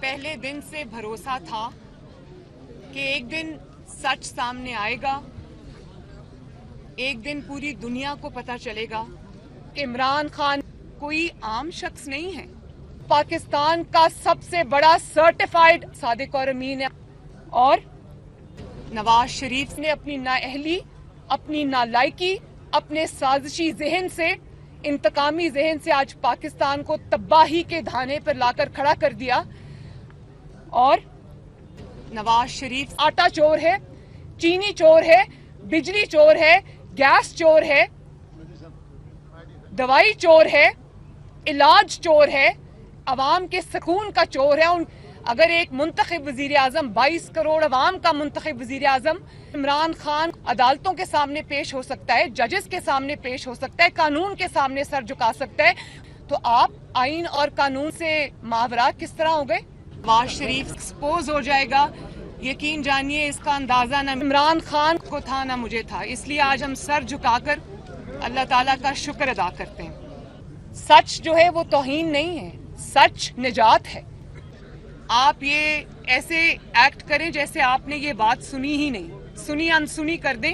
पहले दिन से भरोसा था कि एक दिन सच सामने आएगा, एक दिन पूरी दुनिया को पता चलेगा कि इमरान खान कोई आम शख्स नहीं है, पाकिस्तान का सबसे बड़ा सर्टिफाइड सादिक और अमीन है। और नवाज शरीफ ने अपनी नाअहली, अपनी नालायकी, अपने साजिशी जहन से, इंतकामी जहन से आज पाकिस्तान को तबाही के धाने पर लाकर खड़ा कर दिया। और नवाज शरीफ आटा चोर है, चीनी चोर है, बिजली चोर है, गैस चोर है, दवाई चोर है, इलाज चोर है, अवाम के सुकून का चोर है। अगर एक मुंतखब वजीर आजम 22 करोड़ अवाम का मुंतखब वजीर आजम इमरान खान अदालतों के सामने पेश हो सकता है, जजेस के सामने पेश हो सकता है, कानून के सामने सर झुका सकता है, तो आप आइन और कानून से मावरा किस तरह हो गए? नवाज शरीफ एक्सपोज हो जाएगा, यकीन जानिए इसका अंदाजा न इमरान खान को था न मुझे था। इसलिए आज हम सर झुकाकर अल्लाह ताला का शुक्र अदा करते हैं। सच जो है वो तौहीन नहीं है, सच निजात है। आप ये ऐसे एक्ट करें जैसे आपने ये बात सुनी ही नहीं, सुनी अनसुनी कर दें